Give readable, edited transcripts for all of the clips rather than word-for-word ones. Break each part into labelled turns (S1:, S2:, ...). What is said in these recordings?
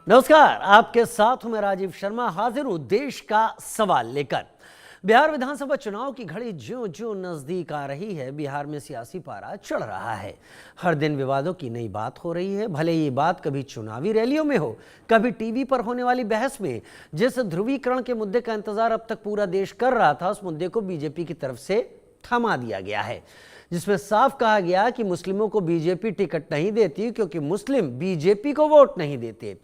S1: नमस्कार, आपके साथ हूं मैं राजीव शर्मा। हाजिर हूं देश का सवाल लेकर। बिहार विधानसभा चुनाव की घड़ी ज्यों ज्यों नजदीक आ रही है, बिहार में सियासी पारा चढ़ रहा है। हर दिन विवादों की नई बात हो रही है, भले ये बात कभी चुनावी रैलियों में हो, कभी टीवी पर होने वाली बहस में। जिस ध्रुवीकरण के मुद्दे का इंतजार अब तक पूरा देश कर रहा था, उस मुद्दे को बीजेपी की तरफ से थमा दिया गया है, जिसमें साफ कहा गया कि मुस्लिमों को बीजेपी टिकट नहीं देती क्योंकि मुस्लिम बीजेपी को वोट नहीं देते।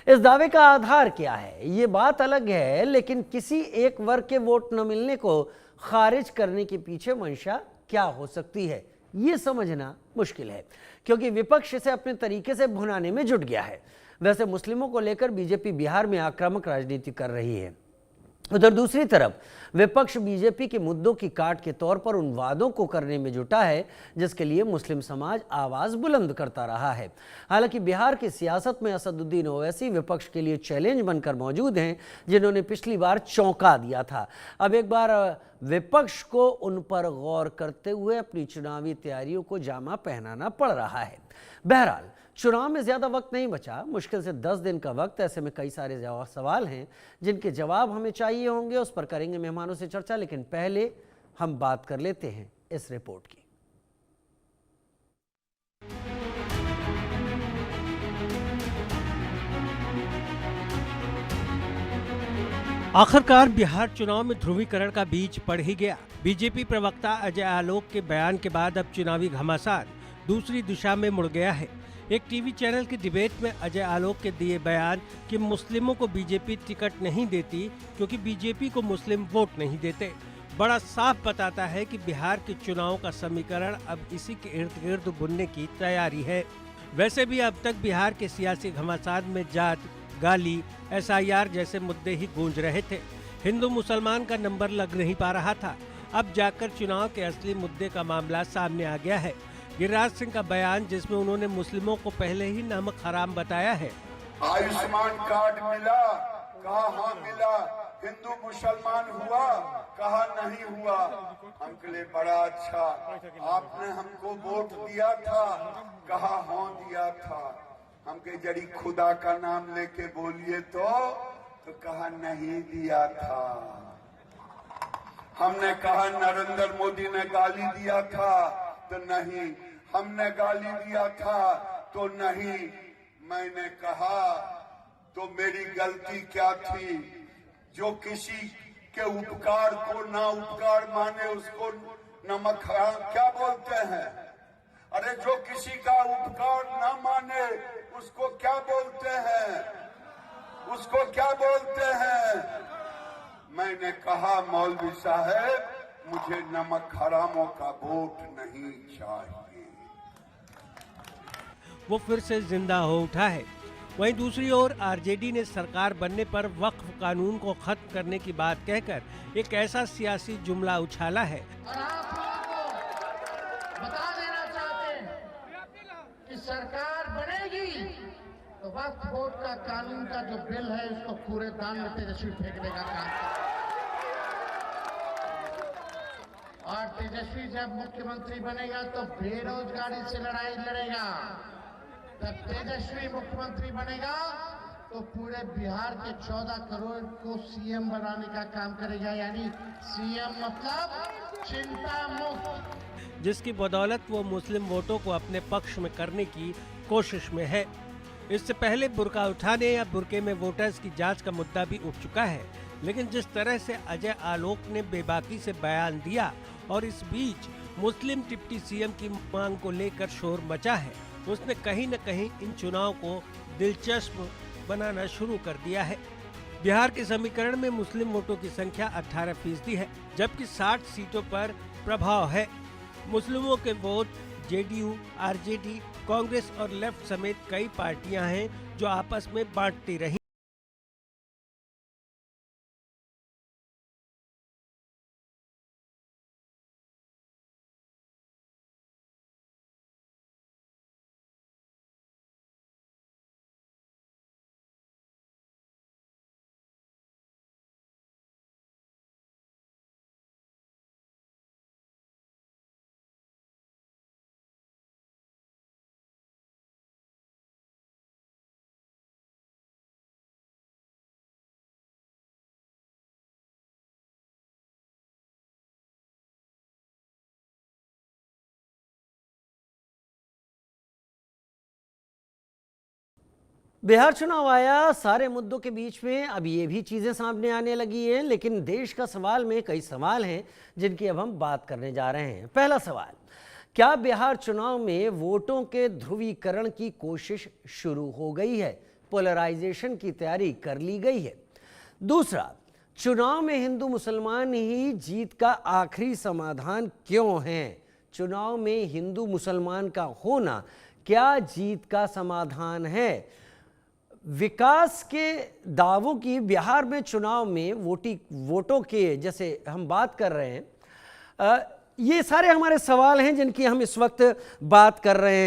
S1: इस दावे का आधार क्या है, ये बात अलग है, लेकिन किसी एक वर्ग के वोट न मिलने को खारिज करने के पीछे मंशा क्या हो सकती है, ये समझना मुश्किल है, क्योंकि विपक्ष इसे अपने तरीके से भुनाने में जुट गया है। वैसे मुस्लिमों को लेकर बीजेपी बिहार में आक्रामक राजनीति कर रही है। उधर दूसरी तरफ विपक्ष बीजेपी के मुद्दों की काट के तौर पर उन वादों को करने में जुटा है जिसके लिए मुस्लिम समाज आवाज बुलंद करता रहा है। हालांकि बिहार की सियासत में असदुद्दीन ओवैसी विपक्ष के लिए चैलेंज बनकर मौजूद हैं, जिन्होंने पिछली बार चौंका दिया था। अब एक बार विपक्ष को उन पर गौर करते हुए अपनी चुनावी तैयारियों को जामा पहनाना पड़ रहा है। बहरहाल चुनाव में ज्यादा वक्त नहीं बचा, मुश्किल से 10 दिन का वक्त। ऐसे में कई सारे सवाल हैं जिनके जवाब हमें चाहिए होंगे, उस पर करेंगे मेहमानों से चर्चा। लेकिन पहले हम बात कर लेते हैं इस रिपोर्ट की।
S2: आखिरकार बिहार चुनाव में ध्रुवीकरण का बीज पड़ ही गया। बीजेपी प्रवक्ता अजय आलोक के बयान के बाद अब चुनावी घमासान दूसरी दिशा में मुड़ गया है। एक टीवी चैनल की डिबेट में अजय आलोक के दिए बयान कि मुस्लिमों को बीजेपी टिकट नहीं देती क्योंकि बीजेपी को मुस्लिम वोट नहीं देते, बड़ा साफ बताता है कि बिहार के चुनाव का समीकरण अब इसी के इर्द गिर्द बुनने की तैयारी है। वैसे भी अब तक बिहार के सियासी घमासान में जात, गाली, SIR जैसे मुद्दे ही गूंज रहे थे। हिंदू मुसलमान का नंबर लग नहीं पा रहा था। अब जाकर चुनाव के असली मुद्दे का मामला सामने आ गया है। गिरिराज सिंह का बयान, जिसमें उन्होंने मुस्लिमों को पहले ही नमक हराम बताया है।
S3: आयुष्मान कार्ड मिला, कहा हाँ मिला। हिंदू मुसलमान हुआ, कहा नहीं हुआ। हमके लिए बड़ा अच्छा, आपने हमको वोट दिया था, कहा हाँ दिया था। हमके जड़ी खुदा का नाम लेके बोलिए तो कहा नहीं दिया था। हमने कहा नरेंद्र मोदी ने गाली दिया था तो नहीं, हमने गाली दिया था तो नहीं। मैंने कहा तो मेरी गलती क्या थी? जो किसी के उपकार को ना उपकार माने उसको नमक हराम क्या बोलते हैं? अरे जो किसी का उपकार ना माने उसको क्या बोलते हैं? उसको क्या बोलते हैं? मैंने कहा मौलवी साहब, मुझे नमक हरामों का वोट नहीं चाहिए।
S2: वो फिर से जिंदा हो उठा है। वहीं दूसरी ओर RJD ने सरकार बनने पर वक्फ कानून को खत्म करने की बात कहकर एक ऐसा सियासी जुमला उछाला है।
S4: और आप लोगों को बता देना चाहते हैं कि सरकार बनेगी तो वक्फ बोर्ड का कानून का जो बिल है उसको पूरे दान में तेजस्वी फेंकने का काम करें। और तेजस्वी जब मुख्यमंत्री बनेगा तो बेरोजगारी से लड़ाई लड़ेगा। जब तेजस्वी मुख्यमंत्री बनेगा तो पूरे बिहार के 14 करोड़ को CM बनाने का काम करेगा, यानी CM मतलब चिंता मुक्त,
S2: जिसकी बदौलत वो मुस्लिम वोटों को अपने पक्ष में करने की कोशिश में है। इससे पहले बुर्का उठाने या बुर्के में वोटर्स की जांच का मुद्दा भी उठ चुका है, लेकिन जिस तरह से अजय आलोक ने बेबाकी से बयान दिया और इस बीच मुस्लिम डिप्टी CM की मांग को लेकर शोर मचा है, उसने कहीं न कहीं इन चुनाव को दिलचस्प बनाना शुरू कर दिया है। बिहार के समीकरण में मुस्लिम वोटों की संख्या 18% है, जबकि 60 सीटों पर प्रभाव है। मुस्लिमों के वोट JDU, RJD, कांग्रेस और लेफ्ट समेत कई पार्टियां हैं जो आपस में बांटती रही।
S1: बिहार चुनाव आया, सारे मुद्दों के बीच में अब ये भी चीज़ें सामने आने लगी हैं, लेकिन देश का सवाल में कई सवाल हैं जिनकी अब हम बात करने जा रहे हैं। पहला सवाल, क्या बिहार चुनाव में वोटों के ध्रुवीकरण की कोशिश शुरू हो गई है? पोलराइजेशन की तैयारी कर ली गई है? दूसरा, चुनाव में हिंदू मुसलमान ही जीत का आखिरी समाधान क्यों है? चुनाव में हिंदू मुसलमान का होना क्या जीत का समाधान है? विकास के दावों की बिहार में चुनाव में वोटों के जैसे हम बात कर रहे हैं, ये सारे हमारे सवाल हैं जिनकी हम इस वक्त बात कर रहे हैं।